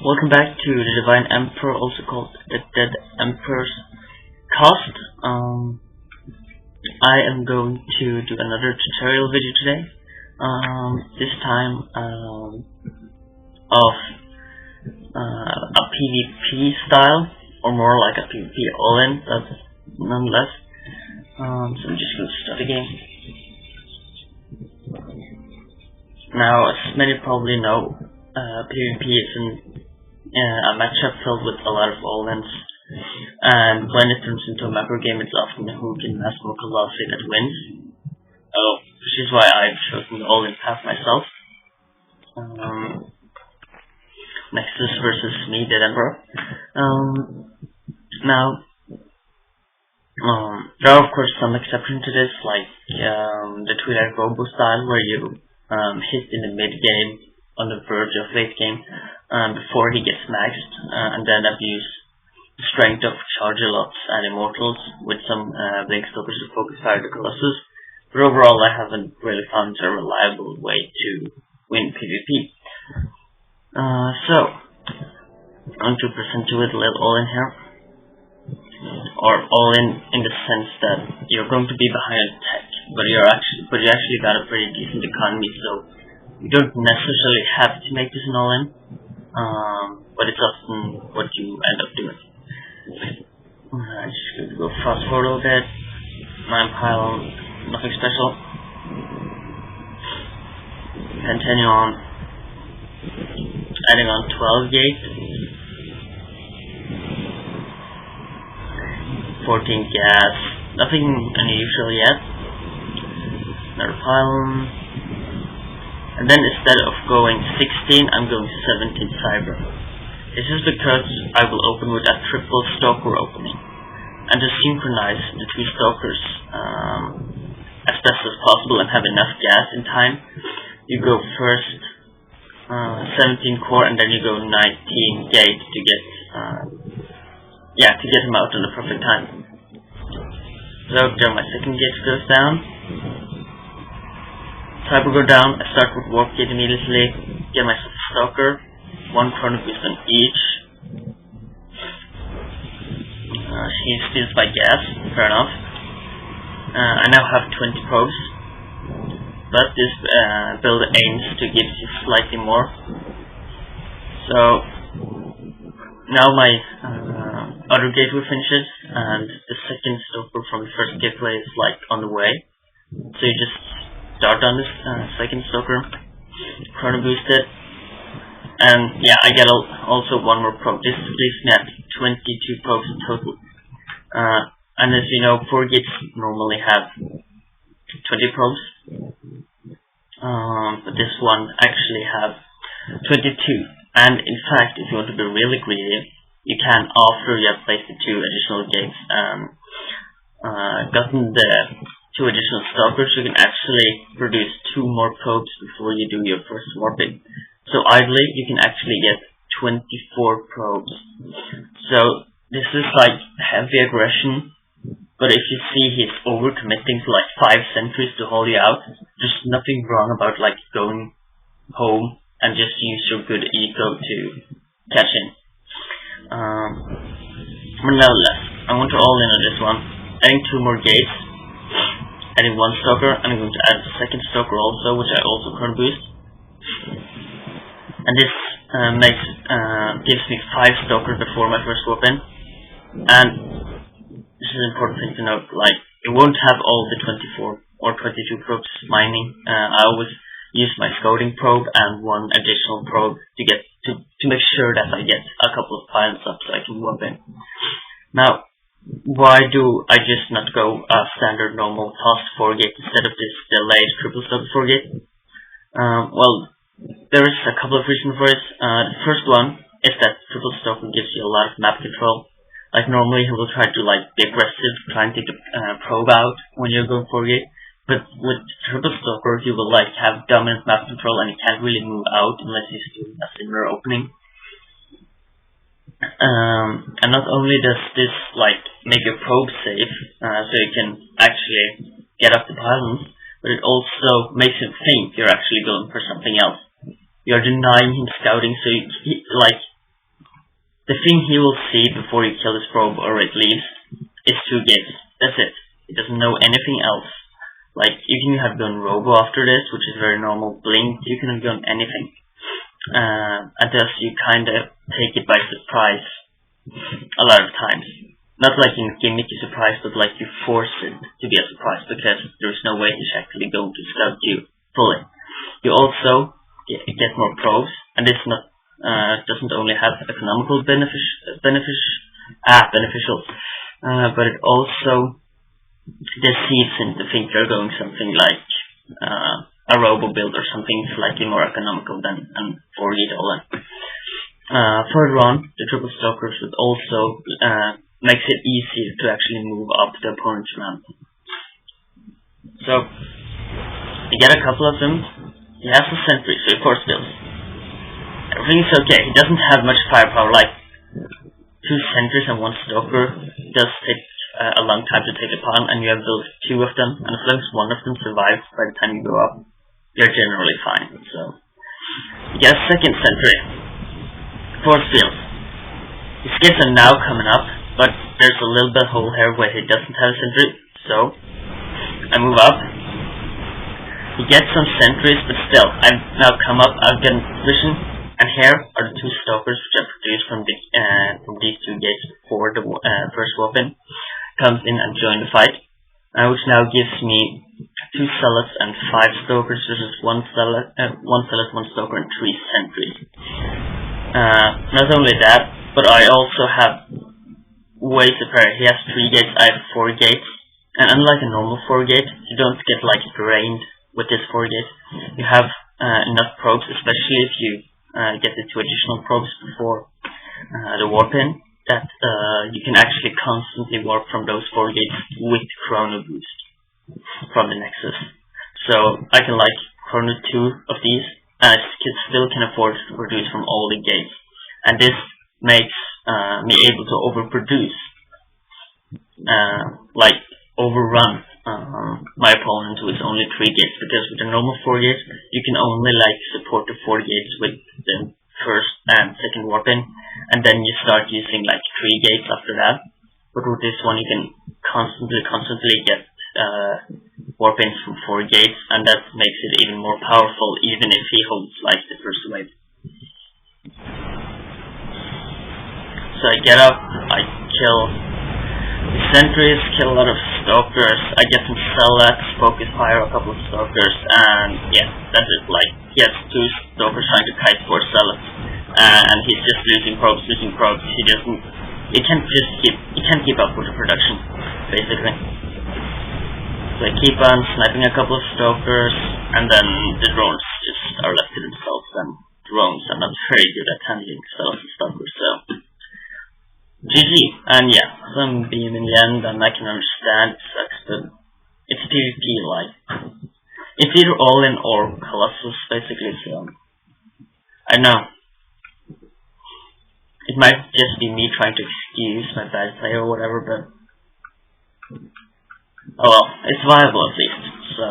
Welcome back to the Divine Emperor, also called the Dead Emperor's Cost. I am going to do another tutorial video today. This time of a PvP style, or more like a PvP all-in, but nonetheless. So I'm just going to start the game. Now, as many probably know, PvP is a matchup filled with a lot of all-ins, and when it turns into a macro game, it's often who can mass more Colossi that wins. Which is why I've chosen the all-in path myself. Nexus versus me, Dead Emperor. Now, there are of course some exceptions to this, like the Twilight Robo style, where you hit in the mid-game on the verge of late game before he gets maxed, and then abuse the strength of charge alots and immortals with some blink stalkers to focus fire the Colossus. But overall, I haven't really found a reliable way to win PvP. So I'm going to present you with a little all-in here, or all-in the sense that you're going to be behind a tech, but you actually got a pretty decent economy, so you don't necessarily have to make this an all-in, but it's often what you end up doing. I'm just going to go fast forward a little bit. 9 pile, nothing special. Continue on. Adding on 12 gate. 14 gas. Nothing unusual yet. Another pile. And then instead of going 16, I'm going 17 cyber. This is because I will open with a Triple Stalker opening. And to synchronize the two stalkers as best as possible and have enough gas in time, you go first 17 core and then you go 19 gate to get him out in the perfect time. So there my second gate goes down. Cyber go down, I start with warp gate immediately, get myself a stalker, 1 chrono boost on each. She steals by gas, fair enough. I now have 20 probes, but this build aims to give you slightly more. So now my other gateway finishes, and the second stalker from the first gateway is like on the way. So you just start on this second stalker, chrono boost it, and yeah, I get also 1 more probe. This leaves me at 22 probes in total. And as you know, 4 gates normally have 20 probes, but this one actually have 22. And in fact, if you want to be really greedy, you can, after you have placed the 2 additional gates and gotten the 2 additional stalkers, you can actually produce 2 more probes before you do your first warping. So idly, you can actually get 24 probes. So this is like heavy aggression, but if you see he's overcommitting to like 5 sentries to hold you out, there's nothing wrong about like going home and just use your good eco to catch him. But nonetheless, I want to all in on this one. Adding 2 more gates, adding 1 stalker, and I'm going to add the second stalker also, which I also chrono boost. And this gives me 5 stalkers before my first weapon. And this is an important thing to note, like, it won't have all the 24 or 22 probes mining. I always use my scouting probe and 1 additional probe to get to make sure that I get a couple of piles up so I can weapon. Now, why do I just not go a standard normal tossed 4 gate instead of this delayed Triple Stalker 4 gate? Well, there is a couple of reasons for it. The first one is that Triple Stalker gives you a lot of map control. Like normally he will try to like be aggressive, try and take the probe out when you're going 4 gate. But with Triple Stalker he will like have dominant map control and he can't really move out unless he's doing a similar opening. And not only does this like make your probe safe, so you can actually get up the pylons, but it also makes him think you're actually going for something else. You're denying him scouting, so the thing he will see before you kill his probe or it leaves is 2 gates. That's it. He doesn't know anything else. Like, you can have gone Robo after this, which is very normal. Blink, you can have gone anything. And thus you kinda take it by surprise a lot of times. Not like in gimmicky surprise, but like you force it to be a surprise because there's no way he's actually going to scout you fully. You also get more probes, and this doesn't only have economical beneficials, but it also deceives him to think you're going something like a robo build or something slightly more economical than an 4-gate all-in. Further on, the Triple Stalkers would also makes it easier to actually move up the opponent's ramp. So, you get a couple of them. He has a sentry, so he force builds. Everything's okay. He doesn't have much firepower, like 2 sentries and 1 stalker does take a long time to take upon, and you have built 2 of them, and as long as 1 of them survives by the time you go up, you're generally fine. So, you get a second sentry. Force fields. His skits are now coming up, but there's a little bit hole here where he doesn't have a sentry, so I move up. He gets some sentries, but still, I've now come up, I've gotten vision, and here are the 2 stalkers which I produced from these 2 gates before the first weapon comes in and join the fight, which now gives me 2 zealots and 5 stalkers versus 1 zealot, 1 stalker, and 3 sentries. Not only that, but I also have way superior. He has 3 gates, I have 4 gates, and unlike a normal 4 gate, you don't get like drained with this 4 gate. You have enough probes, especially if you get the 2 additional probes before the warp in, that you can actually constantly warp from those 4 gates with chrono boost from the Nexus. So I can like chrono 2 of these, and I still can afford to produce from all the gates, and this makes me able to overproduce, like overrun my opponent with only 3 gates, because with the normal 4 gates you can only like support the 4 gates with the first and second warp in, and then you start using like 3 gates after that. But with this one you can constantly get warp ins from 4 gates, and that makes it even more powerful even if he holds like the first wave. So I get up, I kill the sentries, kill a lot of stalkers, I get some zealots, focus fire a couple of stalkers, and yeah, that's it. Like, he has 2 stalkers trying to kite 4 zealots, and he's just losing probes. He can't keep up with the production, basically. So I keep on sniping a couple of stalkers, and then the drones just are left to themselves, and drones are not very good at handling zealots and stalkers, so GG. And yeah, some beam in the end, and I can understand it sucks, but it's PvP, like, it's either all-in or Colossus, basically, so I know. It might just be me trying to excuse my bad play or whatever, but oh well, it's viable at least, so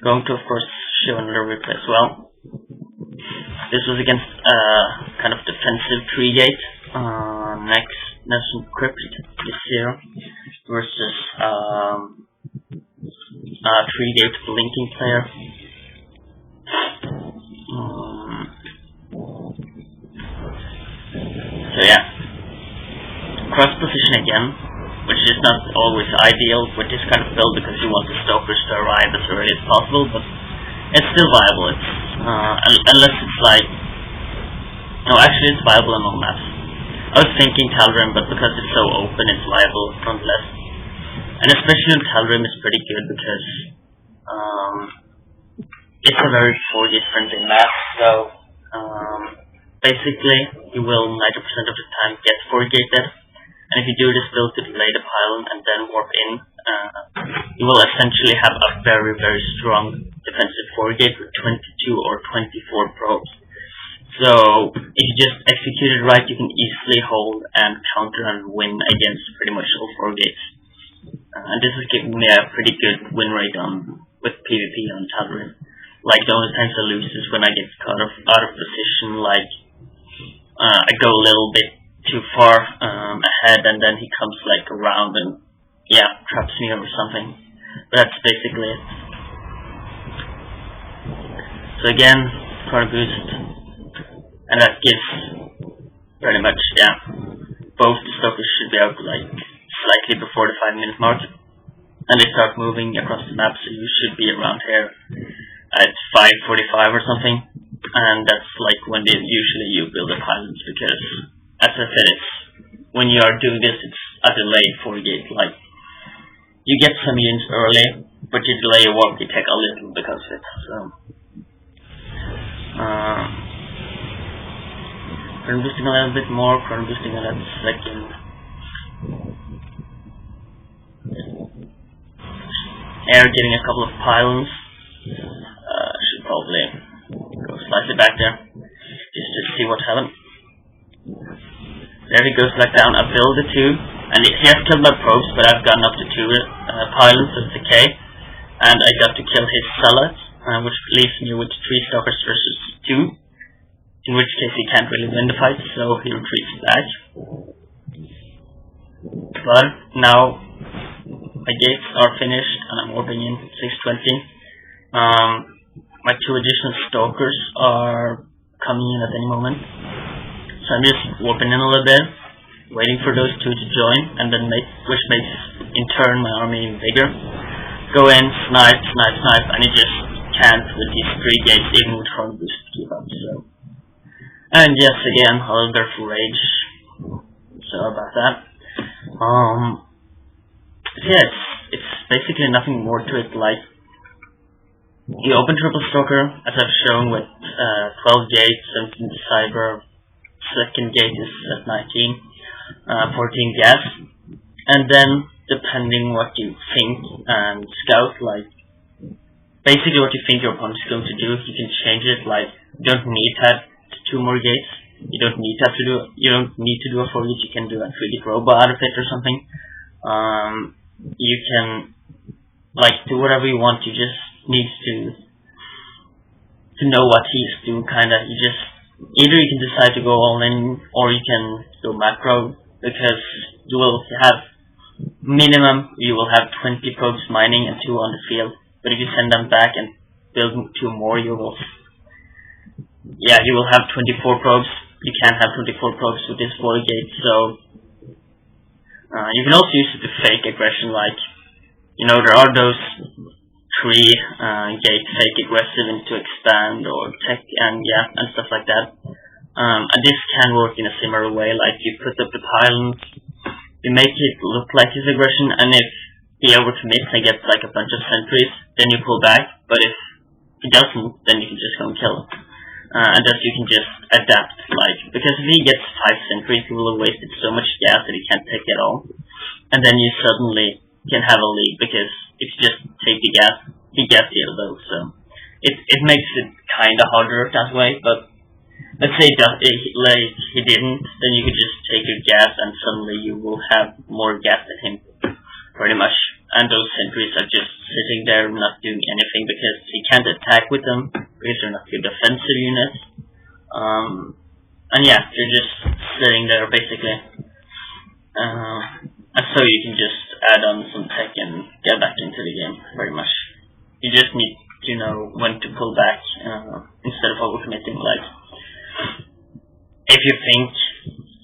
going to of course show another replay as well. This was against kind of defensive 3 gate, next Nation Crypt this year versus 3 gate blinking player. So yeah, cross position again, which is not always ideal with this kind of build because you want the stalkers to arrive as early as possible, but it's still viable. It's unless it's like, no, actually it's viable on all maps. I was thinking Talrim, but because it's so open, it's viable nonetheless. And especially in Talrim, it's pretty good because it's a very 4G friendly map. So basically, you will 90% of the time get 4-gated. And if you do this build to delay the pylon and then warp in, you will essentially have a very, very strong defensive 4-gate with 22 or 24 probes. So if you just execute it right, you can easily hold and counter and win against pretty much all 4 gates. And this is giving me a pretty good win rate with PvP on Talrim. Like, the only times I lose is when I get caught out of position, like I go a little bit too far ahead, and then he comes like around and traps me or something. But that's basically it. So again, chrono boost, and that gives pretty much both the Stokers should be out like slightly before the 5-minute mark, and they start moving across the map. So you should be around here at 5:45 or something. And that's like when usually you build the pylons, because as I said, it's when you are doing this, it's a delayed 4-gate. Like you get some units early, but you delay your warp, you take a little because of it. So chrono boosting a little bit more, chrono boosting a little second. Air getting a couple of pylons. Should probably go slightly back there, just to see what happened. There he goes back down. I build the 2, and he has killed my probes, but I've gotten up to 2 pylons, so it's okay. And I got to kill his alot, which leaves me with 3 Stalkers versus 2, in which case he can't really win the fight, so he retreats back. But now my gates are finished, and I'm warping in 6:20. My 2 additional Stalkers are coming in at any moment, so I'm just warping in a little bit, waiting for those 2 to join, and then which makes in turn my army even bigger. Go in, snipe, and you just can't with these 3 gates, even with chrono boost, keep up. So, and yes, again, a little bit of rage. So about that. Yeah, it's basically nothing more to it. Like, you open Triple Stalker, as I've shown, with 12 gates, 17 cyber, second gate is at 19, 14 gas, and then, depending what you think and scout, like, basically what you think your opponent is going to do, you can change it. Like, you don't need to have 2 more gates, you don't need to do a 4-gate, you can do a 3-gate robot out of it or something. You can, like, do whatever you want. You just need to know what he's doing, kinda. Either you can decide to go all in, or you can go macro, because you will have minimum, you will have 20 probes mining and 2 on the field. But if you send them back and build 2 more, you will have 24 probes. You can't have 24 probes with this 4-gate, so you can also use it to fake aggression. Like, there are those 3-gate fake aggressive into expand or tech and stuff like that. And this can work in a similar way. Like, you put up the pylons, you make it look like his aggression, and if he overcommits and gets like a bunch of sentries, then you pull back. But if he doesn't, then you can just go and kill him. And thus you can just adapt, like, because if he gets 5 sentries, he will have wasted so much gas that he can't take it all. And then you suddenly can have a lead, because if you just take the gas, he gets the other, so it makes it kinda harder that way. But let's say he didn't, then you could just take your gas, and suddenly you will have more gas than him, pretty much. And those sentries are just sitting there not doing anything, because he can't attack with them, because they're not good defensive units. And they're just sitting there basically. And so you can just add on some tech and get back into the game, pretty much. You just need to know when to pull back, instead of overcommitting. Like, if you think,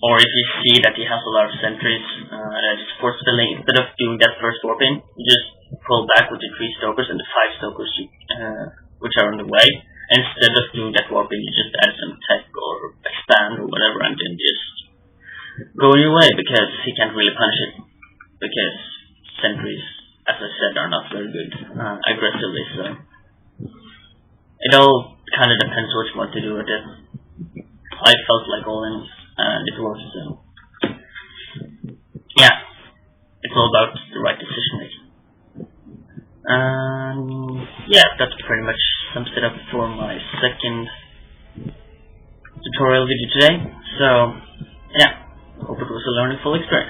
or if you see that he has a lot of sentries that is force filling, instead of doing that first warp in, you just pull back with the 3 Stalkers and the 5 Stalkers which are on the way. And instead of doing that warp in, you just add some tech or expand or whatever, and then just go your way, because he can't really punish it, because sentries, as I said, are not very good aggressively. So it all kind of depends what you want to do with it. I felt like all in, and it works. So it's all about the right decision making. That pretty much sums it up for my second tutorial video today. So hope it was a learning full experience.